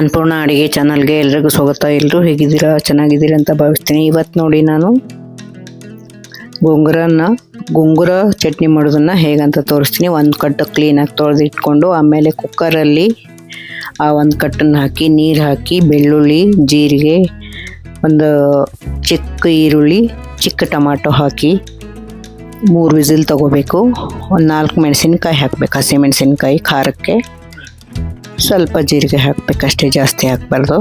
ಅನ್ನಪೂರ್ಣ ಅಡಿಗೆ ಚಾನಲ್ಗೆ ಎಲ್ರಿಗೂ ಸ್ವಾಗತ. ಎಲ್ಲರೂ ಹೇಗಿದ್ದೀರಾ? ಚೆನ್ನಾಗಿದ್ದೀರಾ ಅಂತ ಭಾವಿಸ್ತೀನಿ. ಇವತ್ತು ನೋಡಿ ನಾನು ಗೋಂಗೂರ ಚಟ್ನಿ ಮಾಡೋದನ್ನು ಹೇಗಂತ ತೋರಿಸ್ತೀನಿ. ಒಂದು ಕಟ್ಟು ಕ್ಲೀನಾಗಿ ತೊಳೆದಿಟ್ಕೊಂಡು ಆಮೇಲೆ ಕುಕ್ಕರಲ್ಲಿ ಆ ಒಂದು ಕಟ್ಟನ್ನು ಹಾಕಿ ನೀರು ಹಾಕಿ ಬೆಳ್ಳುಳ್ಳಿ, ಜೀರಿಗೆ, ಒಂದು ಚಿಕ್ಕ ಈರುಳ್ಳಿ, ಚಿಕ್ಕ ಟೊಮಾಟೊ ಹಾಕಿ 3 ವಿಸಿಲ್ ತಗೋಬೇಕು. ಒಂದು 4 ಮೆಣಸಿನ್ಕಾಯಿ ಹಾಕಬೇಕು, ಹಸಿ ಮೆಣಸಿನ್ಕಾಯಿ ಖಾರಕ್ಕೆ. ಸ್ವಲ್ಪ ಜೀರಿಗೆ ಹಾಕಬೇಕಷ್ಟೇ, ಜಾಸ್ತಿ ಹಾಕಬಾರ್ದು.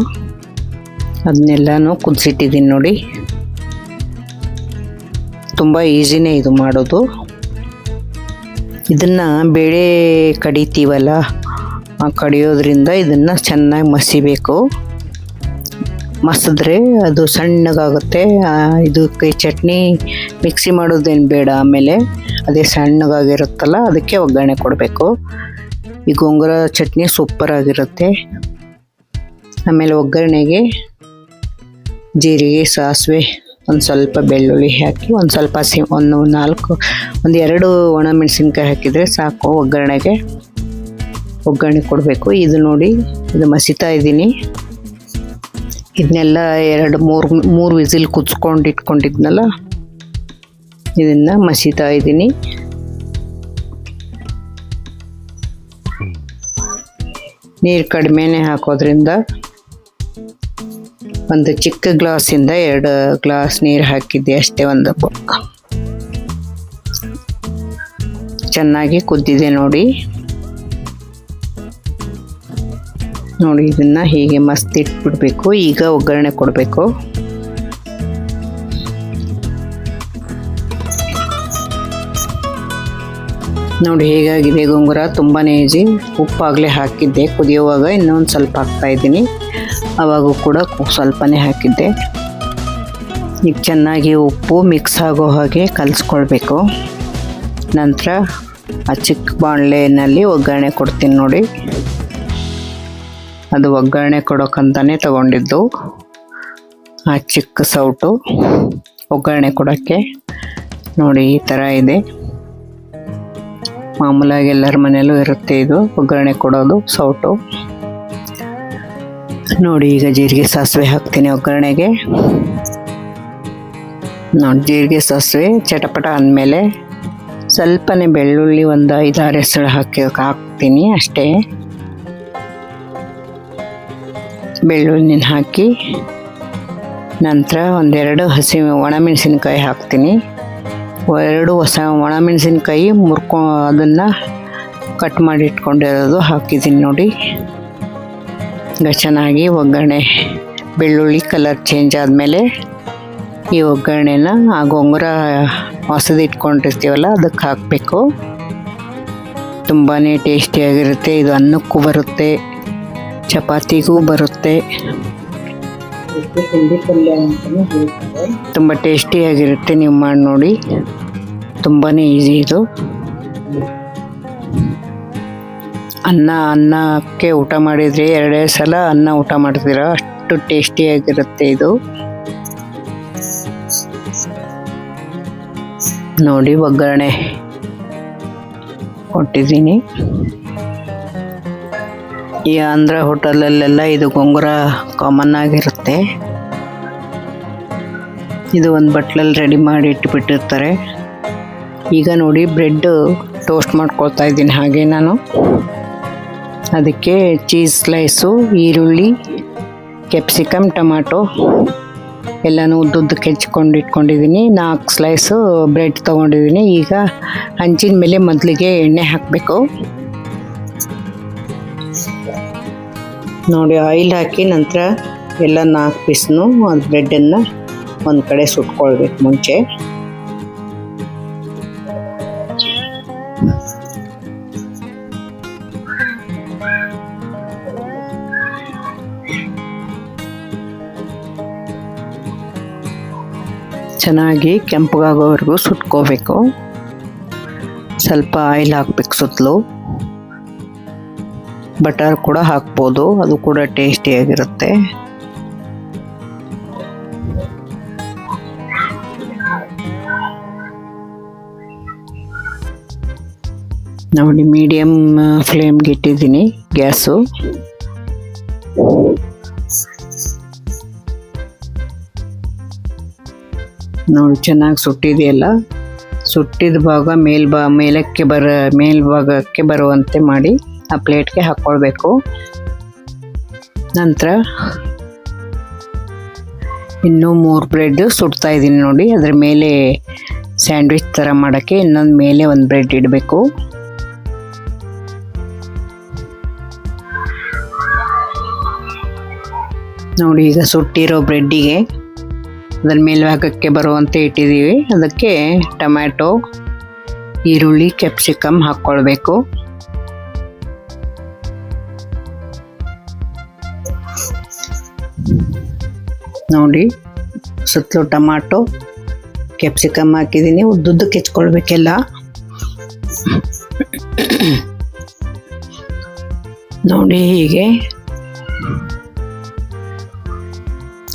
ಅದನ್ನೆಲ್ಲನೂ ಕುದಿಸಿಟ್ಟಿದ್ದೀನಿ ನೋಡಿ. ತುಂಬ ಈಸಿನೇ ಇದು ಮಾಡೋದು. ಇದನ್ನು ಬೇಳೆ ಕಡಿತೀವಲ್ಲ, ಕಡಿಯೋದ್ರಿಂದ ಇದನ್ನು ಚೆನ್ನಾಗಿ ಮಸಿಬೇಕು. ಮಸಿದ್ರೆ ಅದು ಸಣ್ಣಗಾಗುತ್ತೆ. ಇದಕ್ಕೆ ಚಟ್ನಿ ಮಿಕ್ಸಿ ಮಾಡೋದೇನು ಬೇಡ. ಆಮೇಲೆ ಅದೇ ಸಣ್ಣಗಾಗಿರುತ್ತಲ್ಲ, ಅದಕ್ಕೆ ಒಗ್ಗರಣೆ ಕೊಡಬೇಕು. ಈ ಗೋಂಗೂರ ಚಟ್ನಿ ಸೂಪರಾಗಿರುತ್ತೆ. ಆಮೇಲೆ ಒಗ್ಗರಣೆಗೆ ಜೀರಿಗೆ, ಸಾಸಿವೆ, ಒಂದು ಸ್ವಲ್ಪ ಬೆಳ್ಳುಳ್ಳಿ ಹಾಕಿ, ಒಂದು ಸ್ವಲ್ಪ ಒಂದು 2 ಒಣಮೆಣಸಿನ್ಕಾಯಿ ಹಾಕಿದರೆ ಸಾಕು. ಒಗ್ಗರಣೆ ಕೊಡಬೇಕು. ಇದು ನೋಡಿ, ಇದು ಮಸಿತಾ ಇದ್ದೀನಿ. ಇದನ್ನೆಲ್ಲ 2-3 ವಿಸಿಲ್ ಕುದಿಸ್ಕೊಂಡು ಇಟ್ಕೊಂಡಿದ್ನಲ್ಲ, ಇದನ್ನು ಮಸಿತಾ ಇದ್ದೀನಿ. ನೀರು ಕಡಿಮೆನೇ ಹಾಕೋದ್ರಿಂದ ಒಂದು ಚಿಕ್ಕ ಗ್ಲಾಸಿಂದ 2 ಗ್ಲಾಸ್ ನೀರು ಹಾಕಿದ್ದೆ ಅಷ್ಟೇ. ಒಂದು ಚೆನ್ನಾಗಿ ಕುದ್ದಿದೆ ನೋಡಿ. ಇದನ್ನು ಹೀಗೆ ಮಸ್ತ್ ಇಟ್ಬಿಡ್ಬೇಕು. ಈಗ ಒಗ್ಗರಣೆ ಕೊಡಬೇಕು. ನೋಡಿ ಹೇಗಾಗಿದೆ ಗೋಂಗೂರ, ತುಂಬಾ ಈಸಿ. ಉಪ್ಪಾಗಲೇ ಹಾಕಿದ್ದೆ ಕುದಿಯುವಾಗ, ಇನ್ನೊಂದು ಸ್ವಲ್ಪ ಹಾಕ್ತಾಯಿದ್ದೀನಿ. ಆವಾಗೂ ಕೂಡ ಸ್ವಲ್ಪನೇ ಹಾಕಿದ್ದೆ. ಈಗ ಚೆನ್ನಾಗಿ ಉಪ್ಪು ಮಿಕ್ಸ್ ಆಗೋ ಹಾಗೆ ಕಲಿಸ್ಕೊಳ್ಬೇಕು. ನಂತರ ಆ ಚಿಕ್ಕ ಬಾಣಲೆಯಲ್ಲಿ ಒಗ್ಗರಣೆ ಕೊಡ್ತೀನಿ ನೋಡಿ. ಅದು ಒಗ್ಗರಣೆ ಕೊಡೋಕ್ಕಂತಲೇ ತಗೊಂಡಿದ್ದು ಆ ಚಿಕ್ಕ ಸೌಟು ಒಗ್ಗರಣೆ ಕೊಡೋಕ್ಕೆ. ನೋಡಿ ಈ ಥರ ಇದೆ. ಮಾಮೂಲಾಗಿ ಎಲ್ಲರ ಮನೆಯಲ್ಲೂ ಇರುತ್ತೆ ಇದು ಒಗ್ಗರಣೆ ಕೊಡೋದು ಸೌಟು. ನೋಡಿ ಈಗ ಜೀರಿಗೆ ಸಾಸಿವೆ ಹಾಕ್ತೀನಿ ಒಗ್ಗರಣೆಗೆ. ನೋಡಿ ಜೀರಿಗೆ ಸಾಸಿವೆ ಚಟಪಟ ಅಂದಮೇಲೆ ಸ್ವಲ್ಪನೇ ಬೆಳ್ಳುಳ್ಳಿ, ಒಂದು 5-6 ಹೆಸರು ಹಾಕ್ತೀನಿ ಅಷ್ಟೇ. ಬೆಳ್ಳುಳ್ಳಿನ ಹಾಕಿ ನಂತರ 1-2 ಹಸಿ ಒಣಮೆಣಸಿನ್ಕಾಯಿ ಹಾಕ್ತೀನಿ. 2 ಒಣಮೆಣಸಿನ್ಕಾಯಿ ಅದನ್ನು ಕಟ್ ಮಾಡಿ ಇಟ್ಕೊಂಡಿರೋದು ಹಾಕಿದ್ದೀನಿ ನೋಡಿ. ಈಗ ಚೆನ್ನಾಗಿ ಒಗ್ಗರಣೆ, ಬೆಳ್ಳುಳ್ಳಿ ಕಲರ್ ಚೇಂಜ್ ಆದಮೇಲೆ ಈ ಒಗ್ಗರಣೆನ ಆ ಗೋಂಗೂರ ಇಟ್ಕೊಂಡಿರ್ತೀವಲ್ಲ ಅದಕ್ಕೆ ಹಾಕಬೇಕು. ತುಂಬಾ ಟೇಸ್ಟಿಯಾಗಿರುತ್ತೆ. ಇದು ಅನ್ನಕ್ಕೂ ಬರುತ್ತೆ, ಚಪಾತಿಗೂ ಬರುತ್ತೆ. ತುಂಬ ಟೇಸ್ಟಿಯಾಗಿರುತ್ತೆ. ನೀವು ಮಾಡಿ ನೋಡಿ, ತುಂಬಾ ಈಸಿ ಇದು. ಅನ್ನಕ್ಕೆ ಊಟ ಮಾಡಿದರೆ 2 ಸಲ ಅನ್ನ ಊಟ ಮಾಡ್ತೀರಾ, ಅಷ್ಟು ಟೇಸ್ಟಿಯಾಗಿರುತ್ತೆ ಇದು. ನೋಡಿ ಒಗ್ಗರಣೆ ಕೊಟ್ಟಿದ್ದೀನಿ. ಈ ಆಂಧ್ರ ಹೋಟೆಲಲ್ಲೆಲ್ಲ ಇದು ಗೋಂಗೂರ ಕಾಮನ್ ಆಗಿರುತ್ತೆ. ಇದು ಒಂದು ಬಟ್ಲಲ್ಲಿ ರೆಡಿ ಮಾಡಿ ಇಟ್ಬಿಟ್ಟಿರ್ತಾರೆ. ಈಗ ನೋಡಿ ಬ್ರೆಡ್ ಟೋಸ್ಟ್ ಮಾಡ್ಕೊಳ್ತಾ ಇದ್ದೀನಿ ಹಾಗೆ ನಾನು. ಅದಕ್ಕೆ ಚೀಸ್ ಸ್ಲೈಸು, ಈರುಳ್ಳಿ, ಕ್ಯಾಪ್ಸಿಕಮ್, ಟೊಮಾಟೊ ಎಲ್ಲನೂ ಉದ್ದುದ್ದಕ್ಕೆ ಹೆಚ್ಕೊಂಡು ಇಟ್ಕೊಂಡಿದ್ದೀನಿ. 4 ಸ್ಲೈಸು ಬ್ರೆಡ್ ತೊಗೊಂಡಿದ್ದೀನಿ. ಈಗ ಹಂಚಿನ ಮೇಲೆ ಮೊದಲಿಗೆ ಎಣ್ಣೆ ಹಾಕಬೇಕು. ನೋಡಿ ಆಯಿಲ್ ಹಾಕಿ ನಂತರ ಎಲ್ಲ 4 ಪೀಸ್ನು ಒಂದು ಬ್ರೆಡ್ಡನ್ನು ಒಂದು ಕಡೆ ಸುಟ್ಕೊಳ್ಬೇಕು ಮುಂಚೆ. ಚೆನ್ನಾಗಿ ಕೆಂಪಗಾಗೋವರೆಗೂ ಸುಟ್ಕೋಬೇಕು. ಸ್ವಲ್ಪ ಆಯಿಲ್ ಹಾಕ್ಬೇಕು ಸುತ್ತಲೂ. ಬಟರ್ ಕೂಡ ಹಾಕ್ಬೋದು, ಅದು ಕೂಡ ಟೇಸ್ಟಿಯಾಗಿರುತ್ತೆ. ನೋಡಿ ಮೀಡಿಯಮ್ ಫ್ಲೇಮ್ಗೆ ಇಟ್ಟಿದ್ದೀನಿ ಗ್ಯಾಸು. ನೋಡಿ ಚೆನ್ನಾಗಿ ಸುಟ್ಟಿದೆಯಲ್ಲ, ಸುಟ್ಟಿದ ಭಾಗ ಮೇಲ್ಭಾಗಕ್ಕೆ ಬರುವಂತೆ ಮಾಡಿ ಆ ಪ್ಲೇಟ್ಗೆ ಹಾಕ್ಕೊಳ್ಬೇಕು. ನಂತರ ಇನ್ನೂ 3 ಬ್ರೆಡ್ ಸುಡ್ತಾ ಇದ್ದೀನಿ ನೋಡಿ. ಅದ್ರ ಮೇಲೆ ಸ್ಯಾಂಡ್ವಿಚ್ ಥರ ಮಾಡೋಕ್ಕೆ ಇನ್ನೊಂದು ಮೇಲೆ ಒಂದು ಬ್ರೆಡ್ ಇಡಬೇಕು. ನೋಡಿ ಈಗ ಸುಟ್ಟಿರೋ ಬ್ರೆಡ್ಡಿಗೆ ಅದರ ಮೇಲ್ಭಾಗಕ್ಕೆ ಬರುವಂತೆ ಇಟ್ಟಿದ್ದೀವಿ. ಅದಕ್ಕೆ ಟೊಮ್ಯಾಟೊ, ಈರುಳ್ಳಿ, ಕ್ಯಾಪ್ಸಿಕಮ್ ಹಾಕ್ಕೊಳ್ಬೇಕು. ನೋಡಿ ಸುತ್ತಲೂ ಟೊಮಾಟೊ, ಕ್ಯಾಪ್ಸಿಕಮ್ ಹಾಕಿದ್ದೀನಿ. ಉದ್ದುದ್ದಕ್ಕೆ ಹೆಚ್ಕೊಳ್ಬೇಕೆಲ್ಲ. ನೋಡಿ ಹೀಗೆ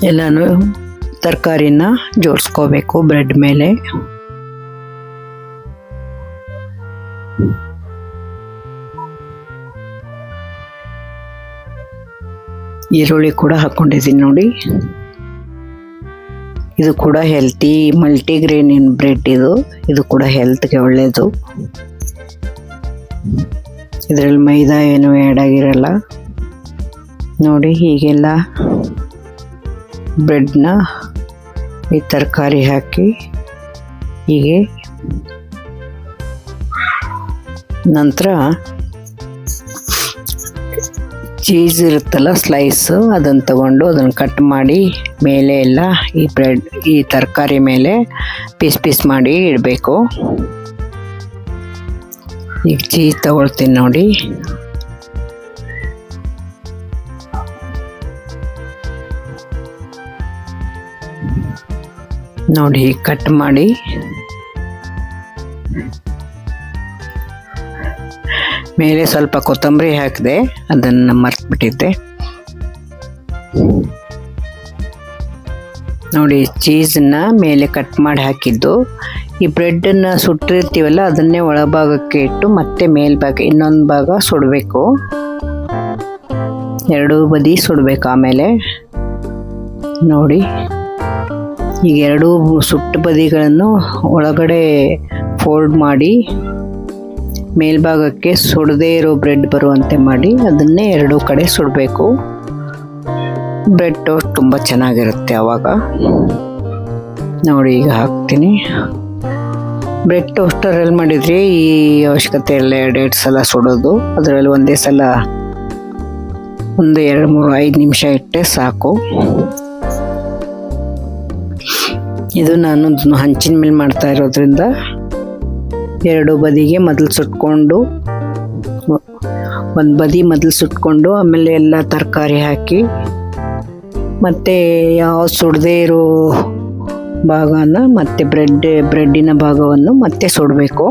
ಎಲ್ಲನೂ ತರಕಾರಿನ ಜೋಡಿಸ್ಕೋಬೇಕು ಬ್ರೆಡ್ ಮೇಲೆ. ಈರುಳ್ಳಿ ಕೂಡ ಹಾಕ್ಕೊಂಡಿದ್ದೀನಿ ನೋಡಿ. ಇದು ಕೂಡ ಹೆಲ್ತಿ ಮಲ್ಟಿಗ್ರೇನ್ ಬ್ರೆಡ್. ಇದು ಕೂಡ ಹೆಲ್ತ್ಗೆ ಒಳ್ಳೆಯದು. ಇದರಲ್ಲಿ ಮೈದಾ ಏನು ಆ್ಯಡ್ ಆಗಿರಲ್ಲ. ನೋಡಿ ಹೀಗೆಲ್ಲ ಬ್ರೆಡ್ನ ಈ ತರಕಾರಿ ಹಾಕಿ ಹೀಗೆ ನಂತರ ಚೀಸ್ ಇರುತ್ತಲ್ಲ ಸ್ಲೈಸು, ಅದನ್ನು ತಗೊಂಡು ಅದನ್ನು ಕಟ್ ಮಾಡಿ ಮೇಲೆ ಎಲ್ಲ ಈ ತರಕಾರಿ ಮೇಲೆ ಪೀಸ್ ಮಾಡಿ ಇಡಬೇಕು. ಈಗ ಚೀಸ್ ತಗೊಳ್ತೀನಿ ನೋಡಿ. ನೋಡಿ ಕಟ್ ಮಾಡಿ ಮೇಲೆ ಸ್ವಲ್ಪ ಕೊತ್ತಂಬರಿ ಹಾಕಿದೆ, ಅದನ್ನು ಮರೆತುಬಿಟ್ಟಿದ್ದೆ. ನೋಡಿ ಚೀಸನ್ನ ಮೇಲೆ ಕಟ್ ಮಾಡಿ ಹಾಕಿದ್ದು. ಈ ಬ್ರೆಡ್ಡನ್ನು ಸುಟ್ಟಿರ್ತೀವಲ್ಲ ಅದನ್ನೇ ಒಳಭಾಗಕ್ಕೆ ಇಟ್ಟು ಮತ್ತೆ ಮೇಲ್ಭಾಗ ಇನ್ನೊಂದು ಭಾಗ ಸುಡಬೇಕು. 2 ಬದಿ ಸುಡಬೇಕು. ಆಮೇಲೆ ನೋಡಿ ಈಗ 2 ಸುಟ್ಟ ಬದಿಗಳನ್ನು ಒಳಗಡೆ ಫೋಲ್ಡ್ ಮಾಡಿ ಮೇಲ್ಭಾಗಕ್ಕೆ ಸುಡದೇ ಇರೋ ಬ್ರೆಡ್ ಬರುವಂತೆ ಮಾಡಿ ಅದನ್ನೇ 2 ಕಡೆ ಸುಡಬೇಕು. ಬ್ರೆಡ್ ಟೋಸ್ಟ್ ತುಂಬ ಚೆನ್ನಾಗಿರುತ್ತೆ ಆವಾಗ. ನೋಡಿ ಈಗ ಹಾಕ್ತೀನಿ. ಬ್ರೆಡ್ ಟೋಸ್ಟರಲ್ಲಿ ಮಾಡಿದರೆ ಈ ಅವಶ್ಯಕತೆ ಇಲ್ಲ 2 ಸಲ ಸುಡೋದು. ಅದರಲ್ಲಿ ಒಂದೇ ಸಲ 1, 2, 3, 5 ನಿಮಿಷ ಇಟ್ಟರೆ ಸಾಕು. ಇದು ನಾನು ಹಂಚಿನ ಮೇಲೆ ಮಾಡ್ತಾ ಇರೋದ್ರಿಂದ 2 ಬದಿಗೆ ಮೊದಲು ಸುಟ್ಕೊಂಡು, ಒಂದು ಬದಿ ಮೊದಲು ಸುಟ್ಕೊಂಡು ಆಮೇಲೆ ಎಲ್ಲ ತರಕಾರಿ ಹಾಕಿ ಮತ್ತು ಯಾವ ಸುಡದೇ ಇರೋ ಭಾಗನ ಮತ್ತು ಬ್ರೆಡ್ಡಿನ ಭಾಗವನ್ನು ಮತ್ತೆ ಸುಡಬೇಕು.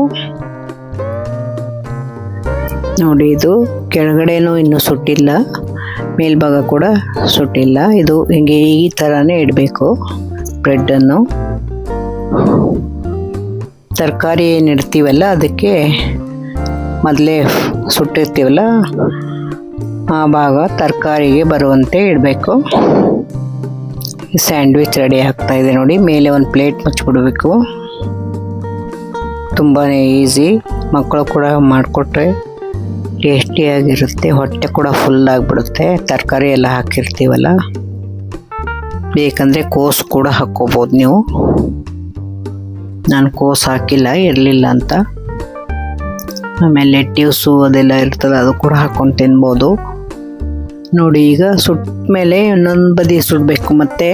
ನೋಡಿ ಇದು ಕೆಳಗಡೆನೂ ಇನ್ನೂ ಸುಟ್ಟಿಲ್ಲ, ಮೇಲ್ಭಾಗ ಕೂಡ ಸುಟ್ಟಿಲ್ಲ. ಇದು ಹಿಂಗೆ ಈ ಥರನೇ ಇಡಬೇಕು ಬ್ರೆಡ್ಡನ್ನು. ತರಕಾರಿ ಏನು ಇಡ್ತೀವಲ್ಲ ಅದಕ್ಕೆ ಮೊದಲೇ ಸುಟ್ಟಿರ್ತೀವಲ್ಲ ಆ ಭಾಗ ತರಕಾರಿಗೆ ಬರುವಂತೆ ಇಡಬೇಕು. ಸ್ಯಾಂಡ್ವಿಚ್ ರೆಡಿ ಆಗ್ತಾಯಿದೆ ನೋಡಿ. ಮೇಲೆ ಒಂದು ಪ್ಲೇಟ್ ಮುಚ್ಚಿಬಿಡ್ಬೇಕು. ತುಂಬಾ ಈಸಿ. ಮಕ್ಕಳು ಕೂಡ ಮಾಡಿಕೊಟ್ರೆ ಟೇಸ್ಟಿಯಾಗಿರುತ್ತೆ. ಹೊಟ್ಟೆ ಕೂಡ ಫುಲ್ ಆಗಿಬಿಡುತ್ತೆ. ತರಕಾರಿ ಎಲ್ಲ ಹಾಕಿರ್ತೀವಲ್ಲ. ಬೇಕಂದರೆ ಕೋಸು ಕೂಡ ಹಾಕ್ಕೋಬೋದು ನೀವು. ನಾನು ಕೋಸು ಹಾಕಿಲ್ಲ, ಇರಲಿಲ್ಲ ಅಂತ. ಆಮೇಲೆ ಲೆಟ್ಯೂಸು ಅದೆಲ್ಲ ಇರ್ತದೆ, ಅದು ಕೂಡ ಹಾಕ್ಕೊಂಡು ತಿನ್ಬೋದು. ನೋಡಿ ಈಗ ಸುಟ್ಟ ಮೇಲೆ ಇನ್ನೊಂದು ಬದಿ ಸುಡಬೇಕು. ಮತ್ತೆ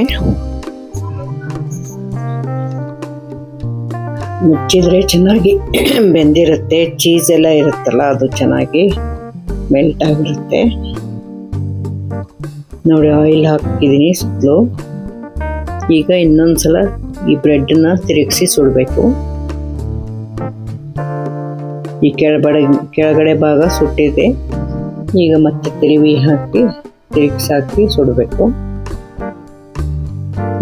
ಮುಚ್ಚಿದ್ರೆ ಚೆನ್ನಾಗಿ ಬೆಂದಿರುತ್ತೆ. ಚೀಸ್ ಎಲ್ಲ ಇರುತ್ತಲ್ಲ ಅದು ಚೆನ್ನಾಗಿ ಮೆಲ್ಟ್ ಆಗಿರುತ್ತೆ. ನೋಡಿ ಆಯಿಲ್ ಹಾಕಿದ್ದೀನಿ ಸುತ್ತಲೂ. ಈಗ ಇನ್ನೊಂದು ಸಲ ಈ ಬ್ರೆಡ್ನ ತಿರುಗಿಸಿ ಸುಡಬೇಕು. ಈ ಕೆಳಗಡೆ ಭಾಗ ಸುಟ್ಟಿದೆ. ಈಗ ಮತ್ತೆ ತಿರುಗಿಸಾಕಿ ಸುಡಬೇಕು.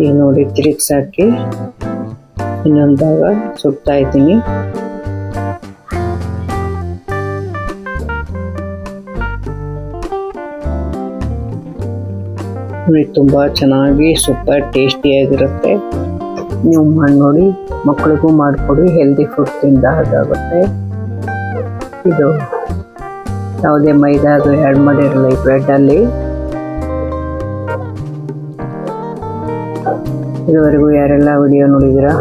ಈಗ ನೋಡಿ ತಿರುಗಿಸಾಕಿ ಇನ್ನೊಂದು ಭಾಗ ಸುಡ್ತಾ ಇದ್ದೀನಿ. ತುಂಬ ಚೆನ್ನಾಗಿ ಸೂಪರ್ ಟೇಸ್ಟಿಯಾಗಿರುತ್ತೆ. ನೀವು ಮಾಡಿ ನೋಡಿ, ಮಕ್ಕಳಿಗೂ ಮಾಡಿಕೊಡಿ. ಹೆಲ್ದಿ ಫುಡ್ ತಿಂದ ಹಾಗಾಗುತ್ತೆ. ಇದು ಯಾವುದೇ ಮೈದಾ ಅದು ಆ್ಯಡ್ ಮಾಡಿರಲ್ಲ ಈ ಬ್ರೆಡ್ಡಲ್ಲಿ. ಇದುವರೆಗೂ ಯಾರೆಲ್ಲ ವಿಡಿಯೋ ನೋಡಿದ್ದೀರಾ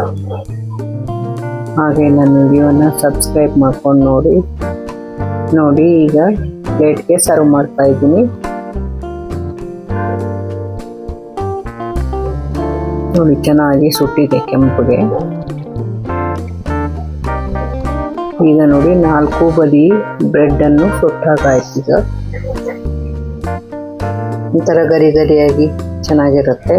ಹಾಗೆ ನನ್ನ ವಿಡಿಯೋನ ಸಬ್ಸ್ಕ್ರೈಬ್ ಮಾಡ್ಕೊಂಡು ನೋಡಿ. ಈಗ ಪ್ಲೇಟ್ಗೆ ಸರ್ವ್ ಮಾಡ್ತಾ ಇದ್ದೀನಿ. ನೋಡಿ ಚೆನ್ನಾಗಿ ಸುಟ್ಟಿದೆ ಕೆಂಪುಗೆ. ಈಗ ನೋಡಿ 4 ಬದಿ ಬ್ರೆಡ್ಡನ್ನು ಸುಟ್ಟಾಗಾಯ್ತು. ಈಗ ಒಂಥರ ಗರಿ ಗರಿಯಾಗಿ ಚೆನ್ನಾಗಿರುತ್ತೆ.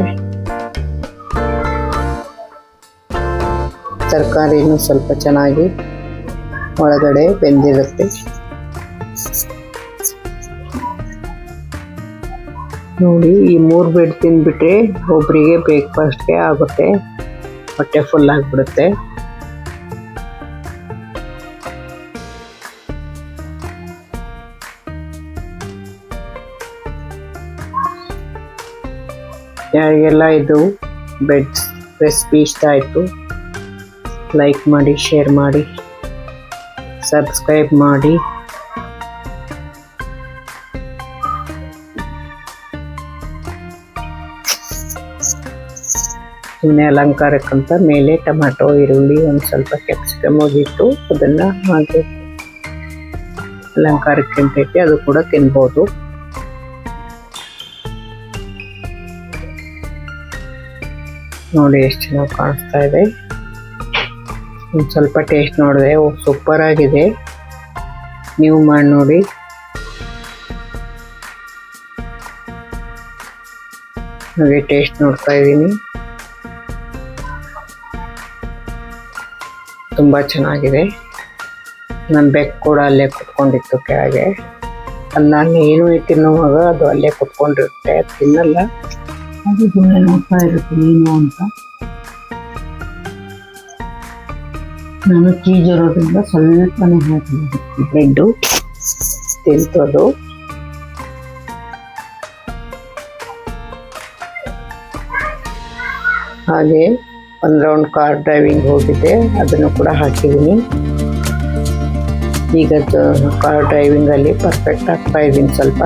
ತರಕಾರಿನೂ ಸ್ವಲ್ಪ ಚೆನ್ನಾಗಿ ಒಳಗಡೆ ಬೆಂದಿರುತ್ತೆ. ನೋಡಿ ಈ 3 ಬ್ರೆಡ್ ತಿಂದ್ಬಿಟ್ರೆ ಒಬ್ಬರಿಗೆ ಬ್ರೇಕ್ಫಾಸ್ಟ್ಗೆ ಆಗುತ್ತೆ. ಹೊಟ್ಟೆ ಫುಲ್ ಆಗಿಬಿಡುತ್ತೆ. ಯಾರಿಗೆಲ್ಲ ಇದು ಬ್ರೆಡ್ ರೆಸಿಪಿ ಇಷ್ಟ ಆಯಿತು, ಲೈಕ್ ಮಾಡಿ, ಶೇರ್ ಮಾಡಿ, ಸಬ್ಸ್ಕ್ರೈಬ್ ಮಾಡಿ. ಸುಮ್ಮನೆ ಅಲಂಕಾರಕ್ಕಂತ ಮೇಲೆ ಟೊಮ್ಯಾಟೊ, ಈರುಳ್ಳಿ, ಒಂದು ಸ್ವಲ್ಪ ಕ್ಯಾಪ್ಸಿಕಮ್ ಹೋಗಿಟ್ಟು ಅದನ್ನು ಹಾಗೆ ಅಲಂಕಾರಕ್ಕೆ ತಿಂತೈತೆ. ಅದು ಕೂಡ ತಿನ್ಬೋದು. ನೋಡಿ ಎಷ್ಟು ಚೆನ್ನಾಗಿ ಕಾಣಿಸ್ತಾ ಇದೆ. ಒಂದು ಸ್ವಲ್ಪ ಟೇಸ್ಟ್ ನೋಡಿದೆ, ಸೂಪರ್ ಆಗಿದೆ. ನೀವು ಮಾಡಿ ನೋಡಿ. ಹಾಗೆ ಟೇಸ್ಟ್ ನೋಡ್ತಾ ಇದ್ದೀನಿ. ತುಂಬ ಚೆನ್ನಾಗಿದೆ. ನನ್ನ ಬೆಕ್ಕು ಕೂಡ ಅಲ್ಲೇ ಕುತ್ಕೊಂಡಿತ್ತು ಕೆಳಗೆ. ಅದು ನಾನು ಏನು ತಿನ್ನುವಾಗ ಅದು ಅಲ್ಲೇ ಕುತ್ಕೊಂಡಿರುತ್ತೆ, ತಿನ್ನಲ್ಲ. ಅದು ಸುಮ್ಮನೆ ನೋಡ್ತಾ ಇರುತ್ತೆ ಏನು ಅಂತ. ನಾನು ಚೀಸ್ ಇರೋದ್ರಿಂದ ಸ್ವಲ್ಪನೇ ಹಾಕಿದೆ ಬ್ರೆಡ್ಡು ತಿಂತೋದು. ಹಾಗೆ ಒಂದು ರೌಂಡ್ ಕಾರ್ ಡ್ರೈವಿಂಗ್ ಹೋಗಿದ್ದೆ, ಅದನ್ನು ಕೂಡ ಹಾಕಿದ್ದೀನಿ. ಈಗ ಕಾರ್ ಡ್ರೈವಿಂಗಲ್ಲಿ ಪರ್ಫೆಕ್ಟ್ ಆಗ್ತಾ ಇದ್ದೀನಿ. ಸ್ವಲ್ಪ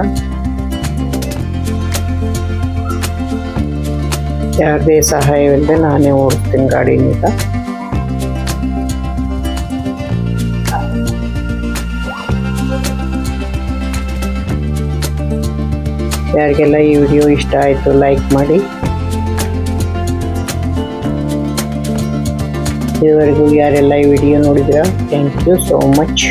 ಯಾರದೇ ಸಹಾಯವಿಲ್ಲದೆ ನಾನೇ ಓಡಿಸ್ತೀನಿ ಗಾಡಿನೀಗ. ಯಾರಿಗೆಲ್ಲ ಈ ವಿಡಿಯೋ ಇಷ್ಟ ಆಯಿತು ಲೈಕ್ ಮಾಡಿ. ಇದುವರೆಗೂ ಯಾರೆಲ್ಲ ಈ ವಿಡಿಯೋ ನೋಡಿದಿರಾ, ಥ್ಯಾಂಕ್ ಯು ಸೋ ಮಚ್.